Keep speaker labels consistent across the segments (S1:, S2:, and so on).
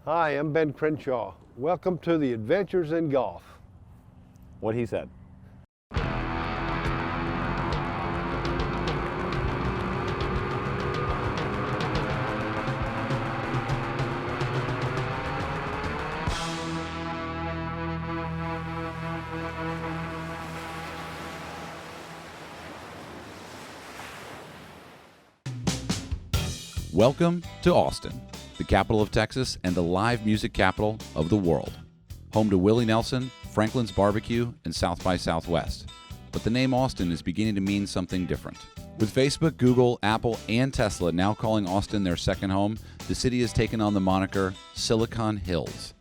S1: Hi, I'm Ben Crenshaw. Welcome to the Adventures in Golf.
S2: What he said.
S3: Welcome to Austin, the capital of Texas and the live music capital of the world. Home to Willie Nelson, Franklin's Barbecue, and South by Southwest. But the name Austin is beginning to mean something different. With Facebook, Google, Apple, and Tesla now calling Austin their second home, the city has taken on the moniker Silicon Hills.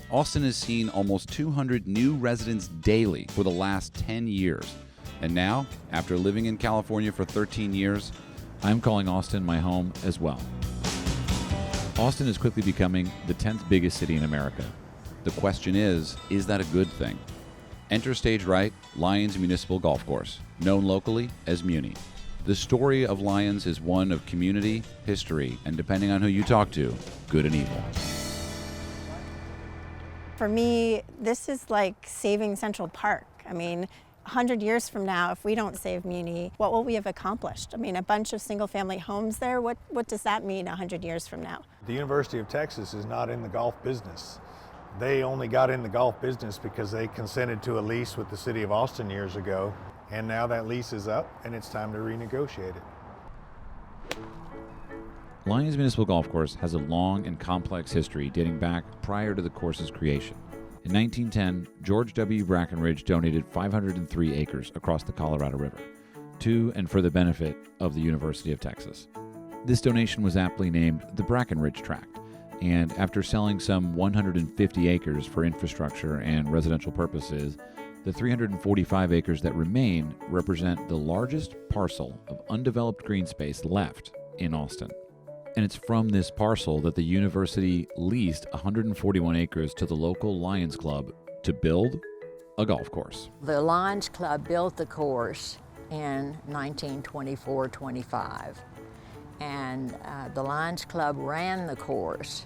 S3: Austin has seen almost 200 new residents daily for the last 10 years. And now, after living in California for 13 years, I'm calling Austin my home as well. Austin is quickly becoming the 10th biggest city in America. The question is that a good thing? Enter stage right, Lions Municipal Golf Course, known locally as Muni. The story of Lions is one of community, history, and depending on who you talk to, good and evil.
S4: For me, this is like saving Central Park. I mean, 100 years from now, if we don't save Muni, what will we have accomplished? I mean, a bunch of single-family homes there, what does that mean 100 years from now?
S5: The University of Texas is not in the golf business. They only got in the golf business because they consented to a lease with the city of Austin years ago, and now that lease is up and it's time to renegotiate it.
S3: Lions Municipal Golf Course has a long and complex history dating back prior to the course's creation. In 1910, George W. Brackenridge donated 503 acres across the Colorado River, to and for the benefit of the University of Texas. This donation was aptly named the Brackenridge Tract, and after selling some 150 acres for infrastructure and residential purposes, the 345 acres that remain represent the largest parcel of undeveloped green space left in Austin. And it's from this parcel that the university leased 141 acres to the local Lions Club to build a golf course.
S6: The Lions Club built the course in 1924-25, and the Lions Club ran the course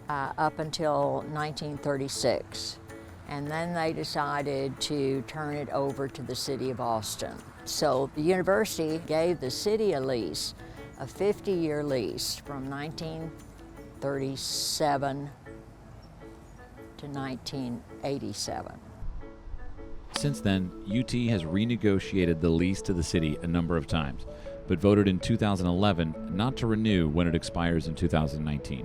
S6: up until 1936, and then they decided to turn it over to the city of Austin. So the university gave the city a lease, a 50-year lease from 1937 to 1987.
S3: Since then, UT has renegotiated the lease to the city a number of times, but voted in 2011 not to renew when it expires in 2019.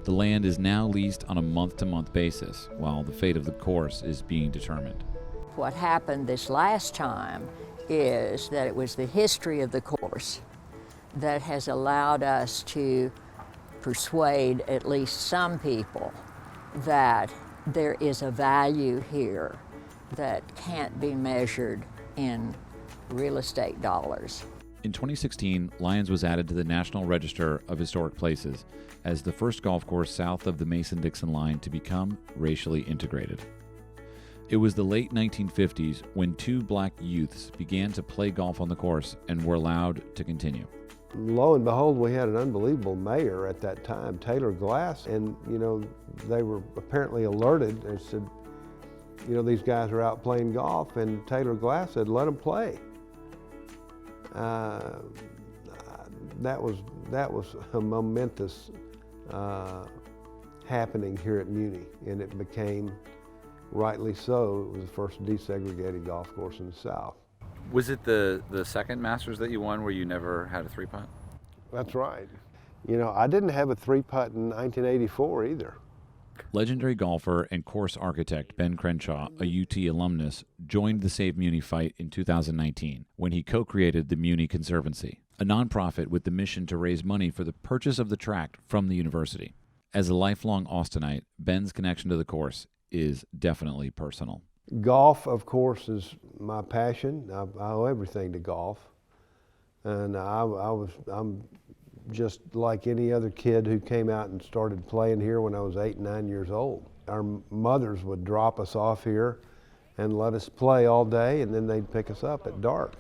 S3: The land is now leased on a month-to-month basis, while the fate of the course is being determined.
S6: What happened this last time is that it was the history of the course that has allowed us to persuade at least some people that there is a value here that can't be measured in real estate dollars.
S3: In 2016, Lions was added to the National Register of Historic Places as the first golf course south of the Mason-Dixon line to become racially integrated. It was the late 1950s when two black youths began to play golf on the course and were allowed to continue.
S1: Lo and behold, we had an unbelievable mayor at that time, Taylor Glass, and they were apparently alerted and said, these guys are out playing golf, and Taylor Glass said, let them play. That was a momentous happening here at Muni, and it became, rightly so, it was the first desegregated golf course in the South.
S2: Was it the second Masters that you won where you never had a three-putt?
S1: That's right. I didn't have a three-putt in 1984 either.
S3: Legendary golfer and course architect Ben Crenshaw, a UT alumnus, joined the Save Muni fight in 2019 when he co-created the Muni Conservancy, a nonprofit with the mission to raise money for the purchase of the tract from the university. As a lifelong Austinite, Ben's connection to the course is definitely personal.
S1: Golf, of course, is my passion. I owe everything to golf. And I'm just like any other kid who came out and started playing here when I was 8 and 9 years old. Our mothers would drop us off here and let us play all day, and then they'd pick us up at dark.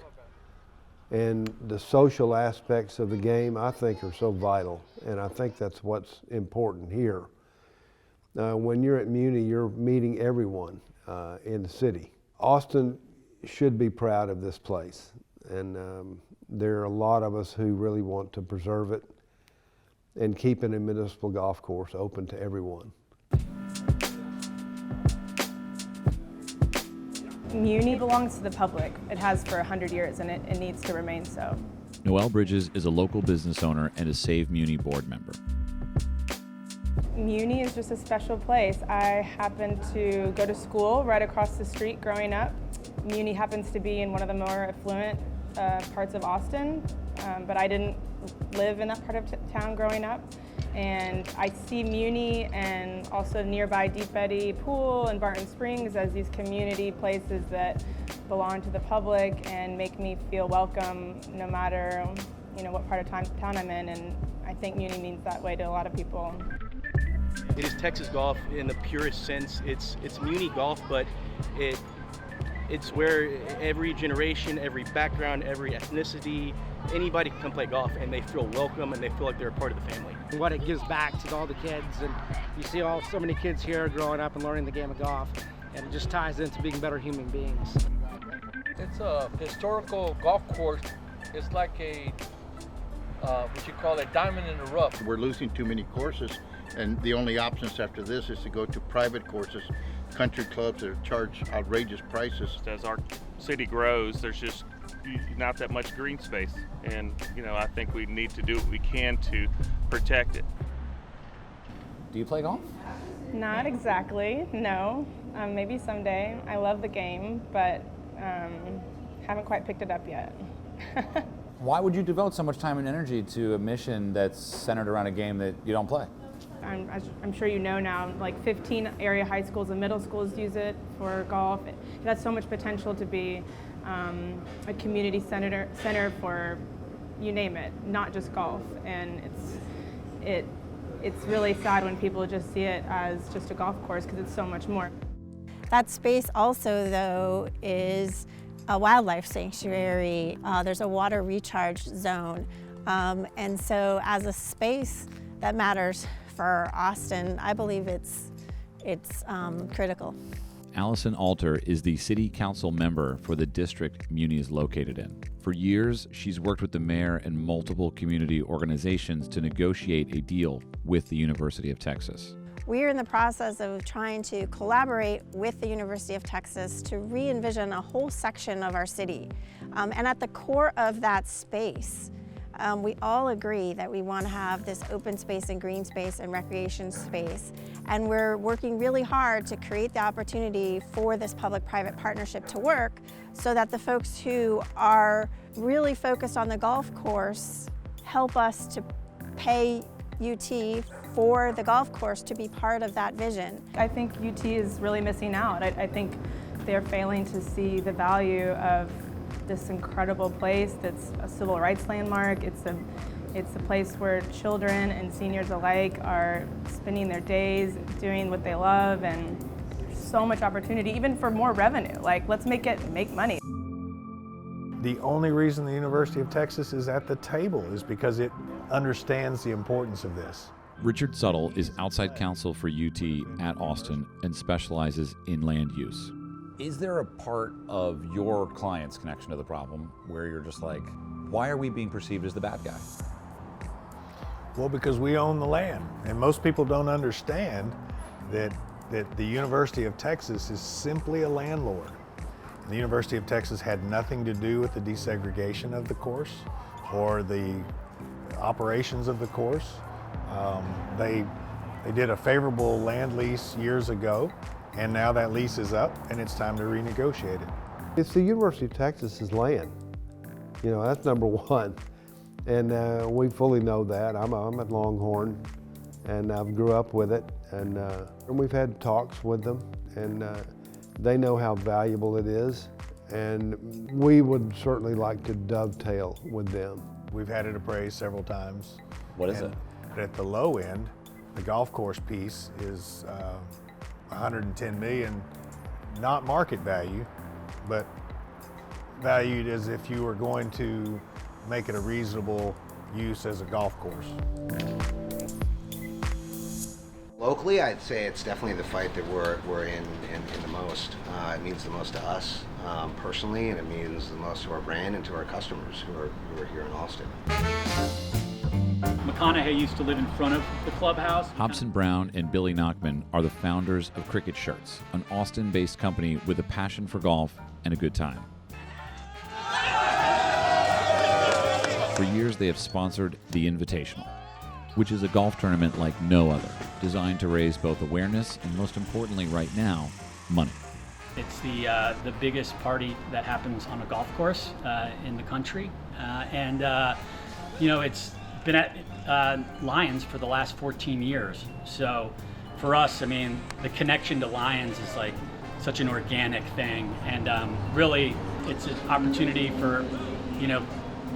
S1: And the social aspects of the game, I think, are so vital, and I think that's what's important here. When you're at Muni, you're meeting everyone in the city. Austin should be proud of this place, and there are a lot of us who really want to preserve it and keep it a municipal golf course open to everyone.
S7: Muni belongs to the public. It has for 100 years, and it needs to remain so.
S3: Noel Bridges is a local business owner and a Save Muni board member.
S7: Muni is just a special place. I happened to go to school right across the street growing up. Muni happens to be in one of the more affluent parts of Austin, but I didn't live in that part of town growing up. And I see Muni and also nearby Deep Eddy Pool and Barton Springs as these community places that belong to the public and make me feel welcome no matter what part of town I'm in. And I think Muni means that way to a lot of people.
S8: It is Texas golf in the purest sense. It's Muni golf, but it's where every generation, every background, every ethnicity, anybody can come play golf and they feel welcome and they feel like they're a part of the family.
S9: What it gives back to all the kids, and you see so many kids here growing up and learning the game of golf, and it just ties into being better human beings.
S10: It's a historical golf course. It's like a what you call a diamond in the rough.
S11: We're losing too many courses, and the only options after this is to go to private courses, country clubs that charge outrageous prices.
S12: As our city grows, there's just not that much green space, and I think we need to do what we can to protect it.
S3: Do you play golf?
S7: Not exactly, no. Maybe someday. I love the game, but haven't quite picked it up yet.
S3: Why would you devote so much time and energy to a mission that's centered around a game that you don't play?
S7: I'm sure you know now, like 15 area high schools and middle schools use it for golf. It has so much potential to be a community center for, you name it, not just golf. And it's really sad when people just see it as just a golf course, because it's so much more.
S4: That space also, though, is a wildlife sanctuary. There's a water recharge zone. And so as a space that matters for Austin, I believe it's critical.
S3: Alison Alter is the city council member for the district Muni is located in. For years, she's worked with the mayor and multiple community organizations to negotiate a deal with the University of Texas.
S4: We're in the process of trying to collaborate with the University of Texas to re-envision a whole section of our city. And at the core of that space, we all agree that we want to have this open space and green space and recreation space. And we're working really hard to create the opportunity for this public-private partnership to work so that the folks who are really focused on the golf course help us to pay UT for the golf course to be part of that vision.
S7: I think UT is really missing out. I think they're failing to see the value of this incredible place that's a civil rights landmark. It's a place where children and seniors alike are spending their days doing what they love, and there's so much opportunity, even for more revenue. Like, let's make money.
S5: The only reason the University of Texas is at the table is because it understands the importance of this.
S3: Richard Suttle is outside counsel for UT at Austin and specializes in land use. Is there a part of your client's connection to the problem where you're just like, why are we being perceived as the bad guy?
S5: Well, because we own the land, and most people don't understand that the University of Texas is simply a landlord. The University of Texas had nothing to do with the desegregation of the course or the operations of the course. They did a favorable land lease years ago, and now that lease is up and it's time to renegotiate it.
S1: It's the University of Texas's land. That's number one. And we fully know that. I'm at Longhorn, and I grew up with it, and we've had talks with them, and they know how valuable it is, and we would certainly like to dovetail with them.
S5: We've had it appraised several times.
S3: What is it?
S5: At the low end, the golf course piece is $110 million, not market value, but valued as if you were going to make it a reasonable use as a golf course.
S13: Locally, I'd say it's definitely the fight that we're in the most. It means the most to us personally, and it means the most to our brand and to our customers who are here in Austin.
S14: McConaughey used to live in front of the clubhouse.
S3: Hobson Brown and Billy Nachman are the founders of Cricket Shirts, an Austin-based company with a passion for golf and a good time. For years, they have sponsored the Invitational, which is a golf tournament like no other, designed to raise both awareness and, most importantly right now, money.
S14: It's the biggest party that happens on a golf course in the country. It's been at Lions for the last 14 years. So for us, I mean, the connection to Lions is like such an organic thing. And really, it's an opportunity for,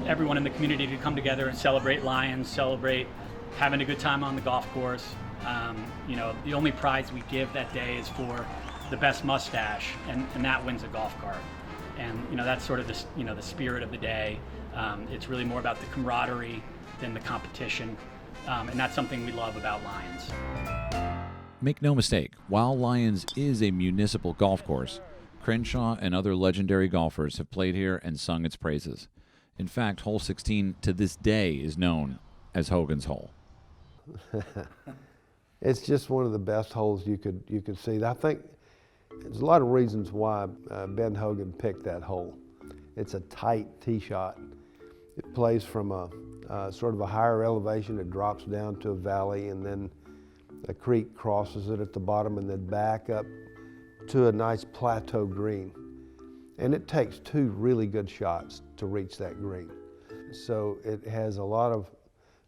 S14: everyone in the community to come together and celebrate Lions, celebrate having a good time on the golf course. The only prize we give that day is for the best mustache, and that wins a golf cart. And that's sort of the spirit of the day. It's really more about the camaraderie than the competition, and that's something we love about Lions.
S3: Make no mistake, while Lions is a municipal golf course, Crenshaw and other legendary golfers have played here and sung its praises. In fact, hole 16 to this day is known as Hogan's Hole.
S1: It's just one of the best holes you could see. I think there's a lot of reasons why Ben Hogan picked that hole. It's a tight tee shot. It plays from a sort of a higher elevation. It drops down to a valley, and then a creek crosses it at the bottom, and then back up to a nice plateau green. And it takes two really good shots to reach that green. So it has a lot of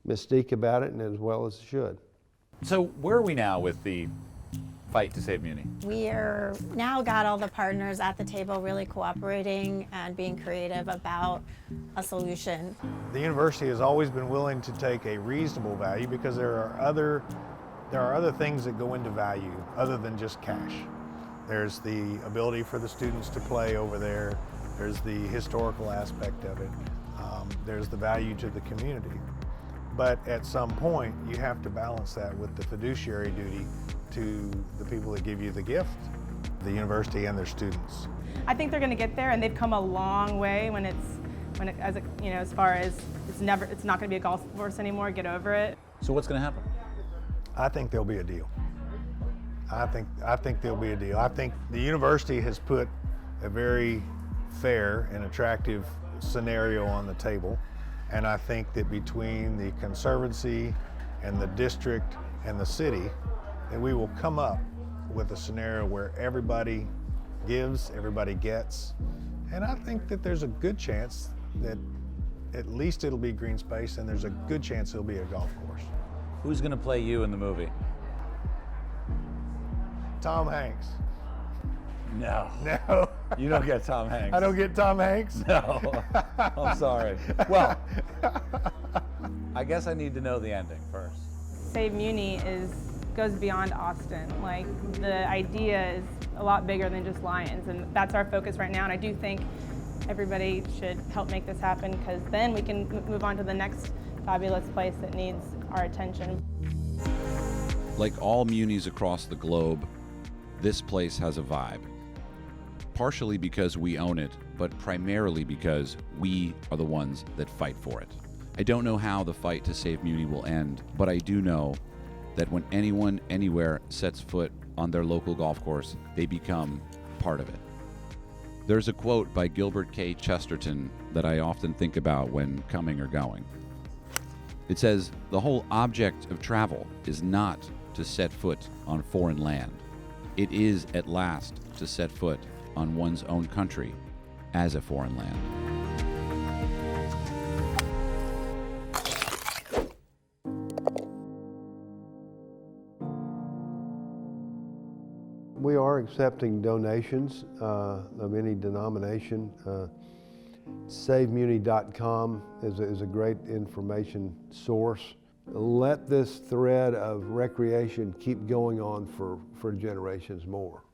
S1: mystique about it, and as well as it should.
S3: So where are we now with the fight to save Muni?
S4: We are now got all the partners at the table really cooperating and being creative about a solution.
S5: The university has always been willing to take a reasonable value because there are other things that go into value other than just cash. There's the ability for the students to play over there. There's the historical aspect of it. There's the value to the community. But at some point, you have to balance that with the fiduciary duty to the people that give you the gift, the university and their students.
S7: I think they're going to get there, and they've come a long way as far as it's not going to be a golf course anymore. Get over it.
S3: So what's going to happen?
S5: I think there'll be a deal. I think there'll be a deal. I think the university has put a very fair and attractive scenario on the table, and I think that between the Conservancy and the district and the city, that we will come up with a scenario where everybody gives, everybody gets, and I think that there's a good chance that at least it'll be green space, and there's a good chance it'll be a golf course.
S3: Who's going to play you in the movie?
S5: Tom Hanks.
S3: No.
S5: No.
S3: You don't get Tom Hanks.
S5: I don't get Tom Hanks?
S3: No. I'm sorry. Well, I guess I need to know the ending first.
S7: Save Muni goes beyond Austin. Like, the idea is a lot bigger than just Lions, and that's our focus right now. And I do think everybody should help make this happen, because then we can move on to the next fabulous place that needs our attention.
S3: Like all munis across the globe, this place has a vibe. Partially because we own it, but primarily because we are the ones that fight for it. I don't know how the fight to save Muni will end, but I do know that when anyone, anywhere sets foot on their local golf course, they become part of it. There's a quote by Gilbert K. Chesterton that I often think about when coming or going. It says, "The whole object of travel is not to set foot on foreign land. It is at last to set foot on one's own country as a foreign land."
S1: We are accepting donations of any denomination. SaveMuni.com is a great information source. Let this thread of recreation keep going on for generations more.